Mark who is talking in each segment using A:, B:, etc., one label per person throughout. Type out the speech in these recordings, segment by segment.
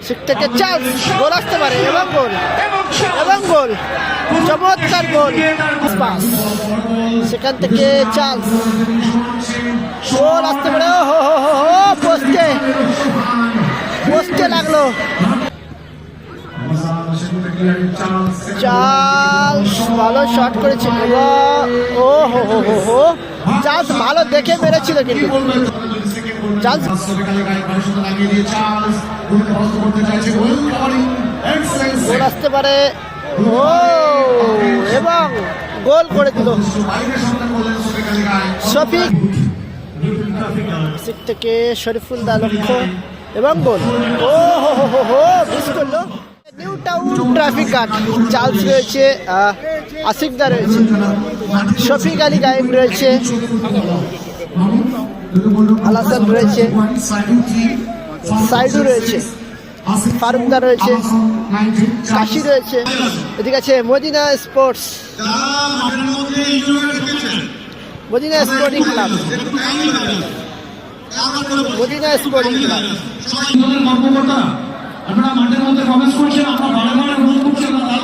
A: Sick থেকে chance, গোল আসতে পারে এবং গোল চমৎকার গোল। পাস সেখান থেকে চান্স, গোল আসতে পারে। ও হো হো হো, পোস্টে লাগলো। চান্স, ভালো শট করেছিল এবং ও হো হো হো হো, চান্স ভালো দেখে মেরেছিল কিন্তু চান্স গোল আসতে পারে। ও এবং গোল করে দিল শফিক। সিক থেকে শরীফুল্লাহ লক্ষ্য এবং গোল। ও হো হো হো হো, মিস করলো। New town traffic guard Charles রয়েছে, আসিফদা রয়েছে, শফিক আলী গায়েব রয়েছে, আলাসান রয়েছে, সাইডু রয়েছে, ফারুকদা রয়েছে, কাশি রয়েছে। এদিকে আছে মদিনা স্পোর্টিং ক্লাব,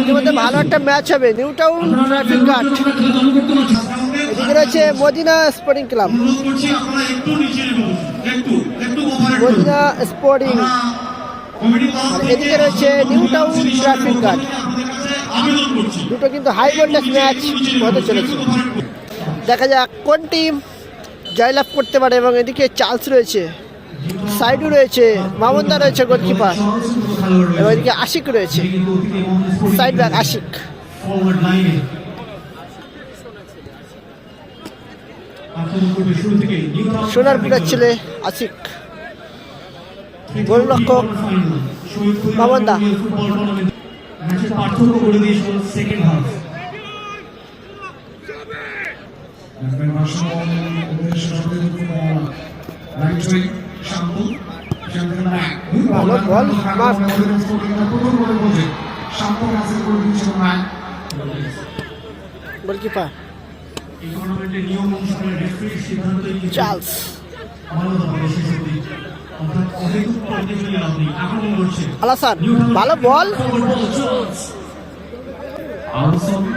A: ইতিমধ্যে ভালো একটা ম্যাচ হবে। নিউ টাউন ট্রাফিক গার্ড, এদিকে রয়েছে Madina sporting club, Madina sporting, এদিকে রয়েছে নিউ টাউন ট্রাফিক গার্ড। দুটো কিন্তু হাই ভোল্টেজ ম্যাচ হতে চলেছে। দেখা যাক কোন টিম জয়লাভ করতে পারে। এবং এদিকে চার্লস রয়েছে, সাইডু রয়েছে, মামুনদা রয়েছে গোলকিপার, এবং এদিকে আশিক রয়েছে, সাইড ব্যাক আশিক। সোনারপুরের ছেলে আশিক, গোলরক্ষক মামুনদা। ভালো বল, গোলকিপার চার্লস। আলাসান, ভালো বল,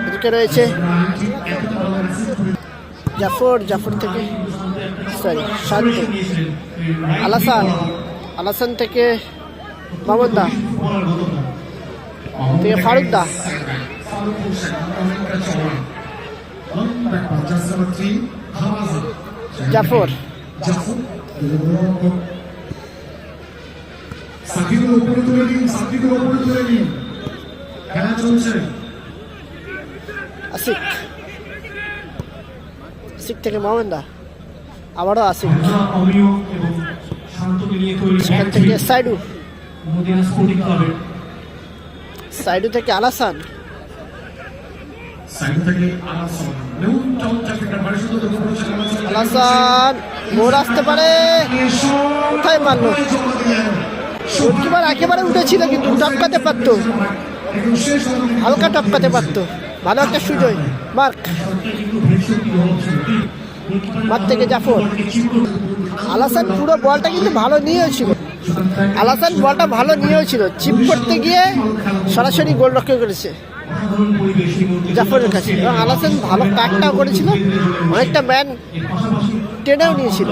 A: এদিকে রয়েছে জাফর থেকে শান্ত, আলাসান থেকে মামুনদা, থেকে ফারুকদা, জাফর, আসিক, আসিক থেকে মামুনদা, আবারও আসিক, সেখান থেকে সাইডু থেকে আলাসান, আলাসান, গোল আসতে পারে। কোথায় মারলো, গোলকিপার একেবারে উঠেছিল কিন্তু টপকাতে পারতো, হালকা টপকাতে পারতো। ভালো একটা সুযোগ, মার্ক থেকে জাফর। আলাসান পুরো বলটা কিন্তু ভালো নিয়েছিল, চিপ করতে গিয়ে সরাসরি গোল রক্ষা করেছে জাফরের কাছে। এবং আলাসান ভালো কাটটাও করেছিল, অনেকটা ম্যান টেনেও নিয়েছিল।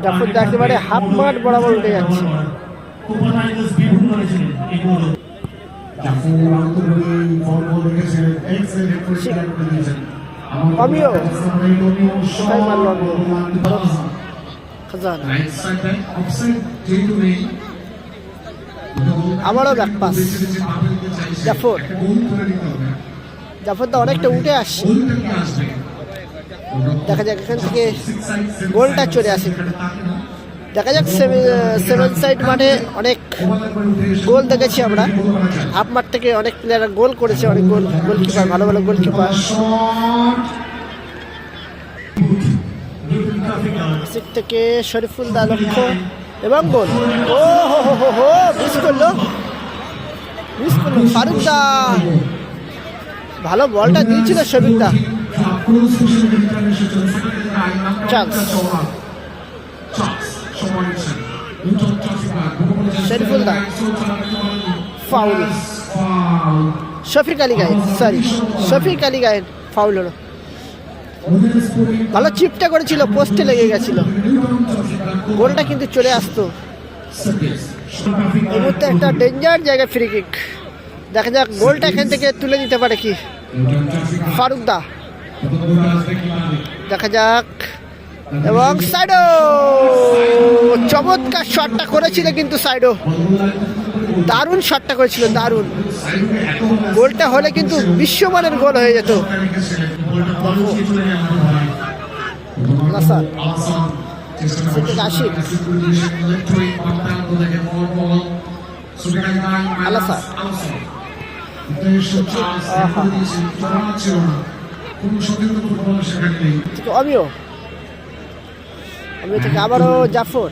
A: জাফর একেবারে হাফ মাঠ বরাবর উঠে যাচ্ছে। আমিও আমারও ব্যাক পাস, জাফর তো অনেকটা উঠে আসছে। দেখা যাক এখান থেকে গোলটা চলে আসে। দেখা যাক সেভেন সাইড মাঠে অনেক গোল দেখেছি আমরা, হাফ মাঠ থেকে অনেক প্লেয়াররা গোল করেছে, অনেক গোলকিপার, ভালো গোলকিপার। সিক থেকে শরীফুল্লাহ লক্ষ্য এবং গোল। ও হো হো হো হো, মিস করলো ফারুকদা। ভালো বলটা দিয়েছিল শফিকদা। চান্স শরীফুলদা, foul. Shafiq Ali Gayen, sorry Shafiq Ali Gayen, foul হলো। ভালো চিপটা করেছিল, পোস্টে লেগে গেছিল, গোলটা কিন্তু চলে আসতো। এই মুহূর্তে একটা ডেঞ্জার জায়গায় ফ্রি কিক। দেখা যাক গোলটা এখান থেকে তুলে দিতে পারে কি ফারুকদা। দেখা যাক, এবং সাইডো চমৎকার শটটা করেছিল কিন্তু সাইডো দারুণ শটটা করেছিল, দারুণ। গোলটা হলে কিন্তু বিশ্বমানের গোল হয়ে যেত। আশিক আলাসা, আমিও থেকে আবারও জাফর,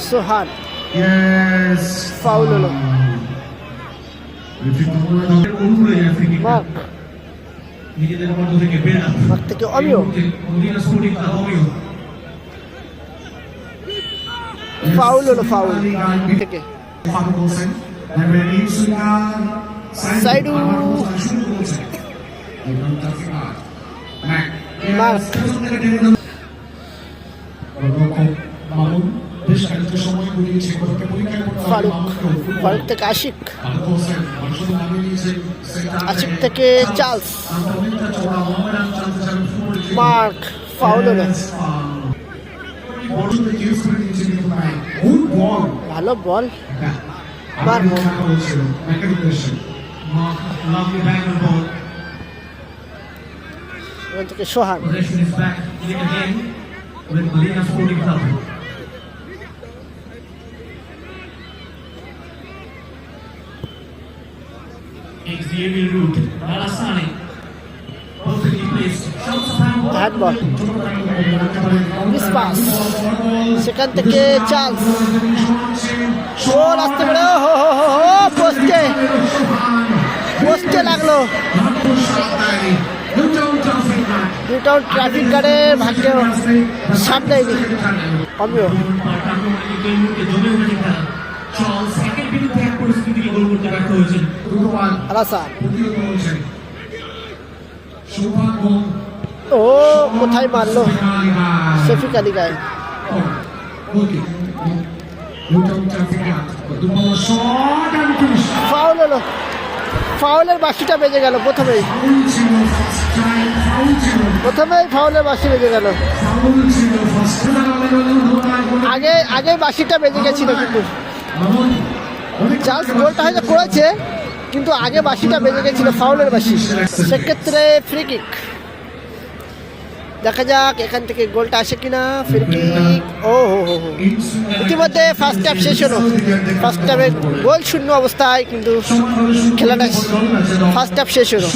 A: সোহান, ফাউল হলো। থেকে অমিও, ফাউল হলো, ফাউল থেকে সাইডু ফারুক, ফারুক থেকে আশিক, আশিক থেকে চার্লস, মার্ক, ফাউল হলো। ভালো বল মার্ক, থেকে সোহান, সেখান থেকে চার্লস, আসতে পারে, পোস্টে পোস্টে লাগলো। নিউটাউন ট্রাফিক গার্ডের ভাগ্যে সাপ দেয়নি। আমিও ও কোথায় মারলো শফিক আলী গায়ে। ফাউল হলো, ফাউলের বাঁশিটা বেজে গেল প্রথমেই ফাউলের বাঁশি বেজে গেল। আগে বাঁশিটা বেজে গেছিল, কিন্তু চার্লস গোলটা হয়তো করেছে, কিন্তু আগে বাঁশিটা বেজে গেছিল, ফাউলের বাঁশি। সেক্ষেত্রে ফ্রি কিক। দেখা যাক এখান থেকে গোলটা আসে কিনা। ফ্রি কিক, ও হো, ইতিমধ্যে ফার্স্ট হাফ শেষ হলো। ফার্স্ট হাফে গোল শূন্য অবস্থায় কিন্তু খেলাটা ফার্স্ট হাফ শেষ হলো।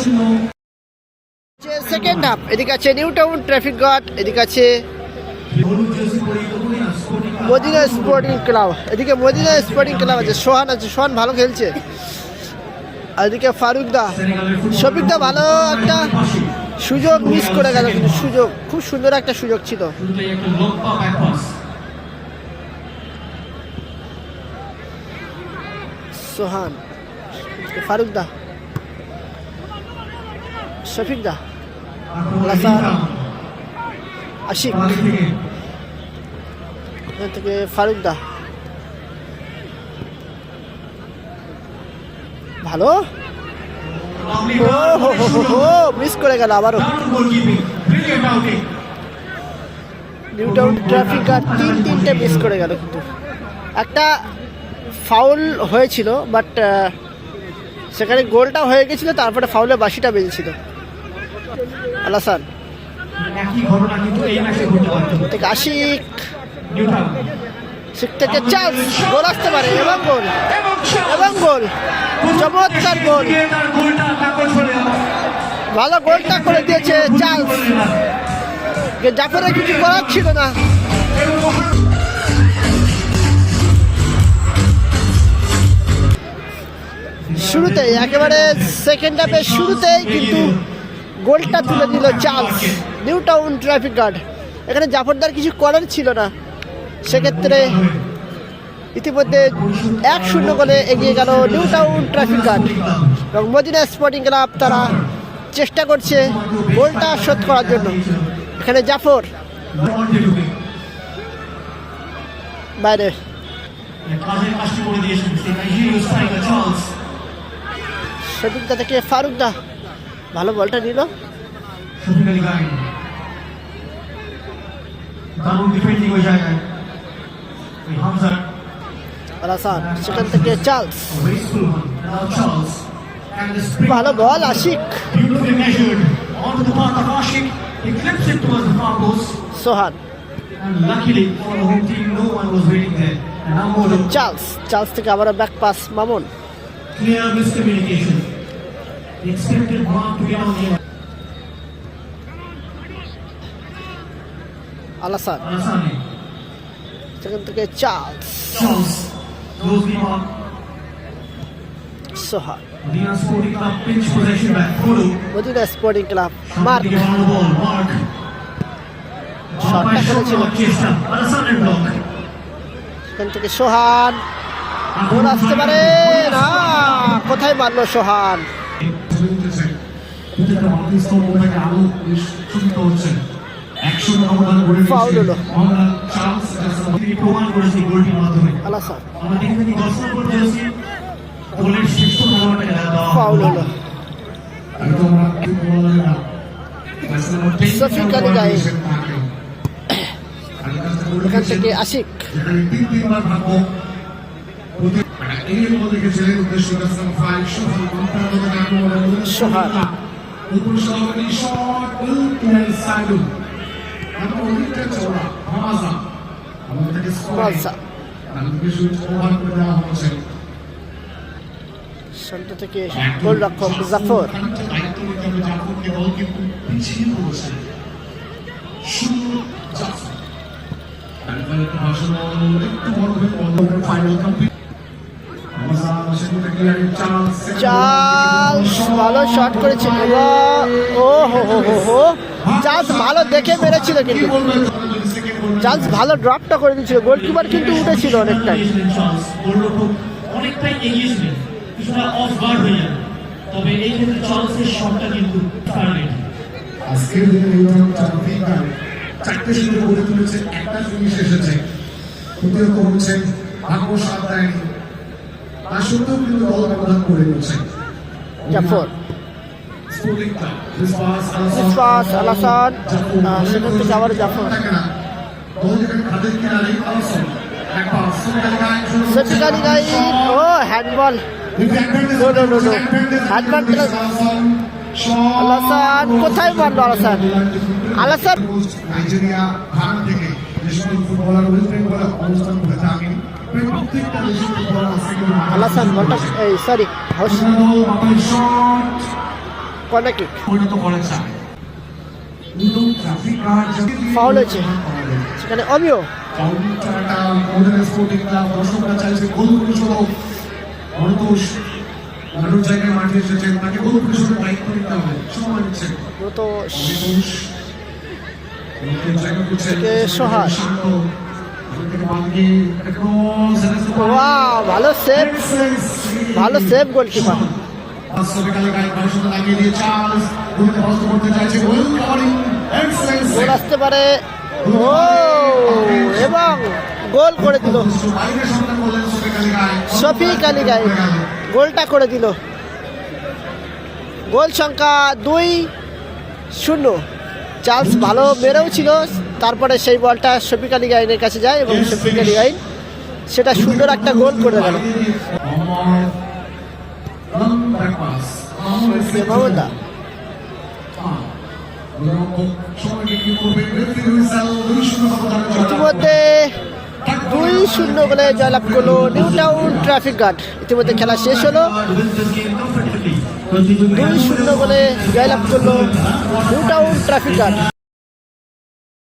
A: সেকেন্ড হাফ, এদিকে আছে নিউটাউন ট্রাফিক গার্ড, এদিকে আছে মদিনা স্পোর্টিং ক্লাব, এদিকে মদিনা স্পোর্টিং ক্লাব আছে, সোহান আছে, সোহান ভালো খেলছে। আর এদিকে ফারুকদা, শফিকদা ভালো একটা সুযোগ মিস করে গেল, কিন্তু সুযোগ খুব সুন্দর একটা সুযোগ ছিল। সোহান, ফারুকদা, শফিকদা, আশিক থেকে ফারুকদা, ভালো মিস করে গেল আবারও। নিউটাউন ট্রাফিক আর তিনটে মিস করে গেল, কিন্তু একটা ফাউল হয়েছিল, বাট সেখানে গোলটা হয়ে গেছিল, তারপরে ফাউলের বাঁশিটা বেজেছিল। আলাসান থেকে আশিক, ঠিক থেকে চান্স, গোল আসতে পারে এবং গোল এবং গোল, চমৎকার গোল, ভালো গোলটা করে দিয়েছে চার্লস। জাফরের কিছু করার ছিল না। শুরুতেই একেবারে সেকেন্ড হাফের শুরুতেই কিন্তু গোলটা তুলে দিল Charles, new town traffic guard. এখানে জাফরদার কিছু করার ছিল না, সেক্ষেত্রে ইতিমধ্যে 1-0 গোলে এগিয়ে গেল নিউ টাউন ট্রাফিক গার্ড এবং মদিনা স্পোর্টিং ক্লাব তারা চেষ্টা করছে গোলটা শোধ করার জন্য। এখানে জাফর বাইরে, শফিকদা থেকে ফারুকদা ভালো বলটা নিল। আলাসান সেখান থেকে চার্লস, ভালো বল আশিক, সোহান, চার্লস থেকে আবার ব্যাক পাস মামুন, আলাসান সেখান থেকে চার্লস, সোহান, মদিনা স্পোর্টিং ক্লাব মার্ক শটটা করেছিল, সেখান থেকে সোহান, গোল আসতে পারে না, কোথায় মারলো সোহান। ফাউল হলো, আলাসান ফাউল হলো, শফিক আলী গায়ে, এখান থেকে আশিক, সোহান, শান্ত থেকে গোলরক্ষক জাফর, চার্লস ভালো শট করেছিল, ও হো হো হো হো, চার্লস ভালো দেখে মেরেছিল, কিন্তু চার্লস ভালো ড্রপটা করে দিয়েছিল, গোলকিপার কিন্তু উঠেছিল অনেকটাই।
B: আজকের দিনে চারটে শুরু করে তুলেছে, একটা ফিনিশ এসেছে, প্রতিহত হচ্ছে ভাগ্য সাথ দেয়নি, তার সত্ত্বেও কিন্তু দল ব্যবধান করে দিচ্ছে।
A: জাফর, আলাসান সেখান থেকে আবার জাফর, শফিক আলী গাই, ও হ্যান্ডবল, আলাসান কোথায় মারলো, আলাসান
B: নাইজেরিয়া ভারত থেকে যে সকল ফুটবলার ওয়েস্ট বেঙ্গলে অবস্থান করে থাকেন, প্রত্যেকটা দেশের ফুটবলার আছে,
A: আলাসান বলটা এই সরি কর্নার কিক
B: পরিণত করেছে,
A: ফাউল হয়েছে সেখানে অমিও,
B: দর্শকরা চাইছে গোল পরিশোধ, অন্তোষ ভালোর জায়গায় মাঠে এসেছেন, তাকে গোল পরিশোধের দায়িত্ব নিতে হবে, সময় নিচ্ছে
A: সোহান, ভালো সেভ, ভালো সেভ গোলকিপার, গোল আসতে পারে, ও এবং গোল করে দিল শফিক আলী গায়ে, গোলটা করে দিল, গোল সংখ্যা 2-0। চার্লস ভালো মেরেও ছিল, তারপরে সেই বলটা শফিক আলী গাইনের কাছে যায় এবং শফিক আলী গাইন সেটা সুন্দর একটা গোল করে গেল। মামুদা ইতিমধ্যে 2 2-0 গোলে জয়লাভ করলো নিউ টাউন ট্রাফিক গার্ড। ইতিমধ্যে খেলা শেষ হলো, 2-0 গোলে জয়লাভ করলো নিউ টাউন ট্রাফিক গার্ড।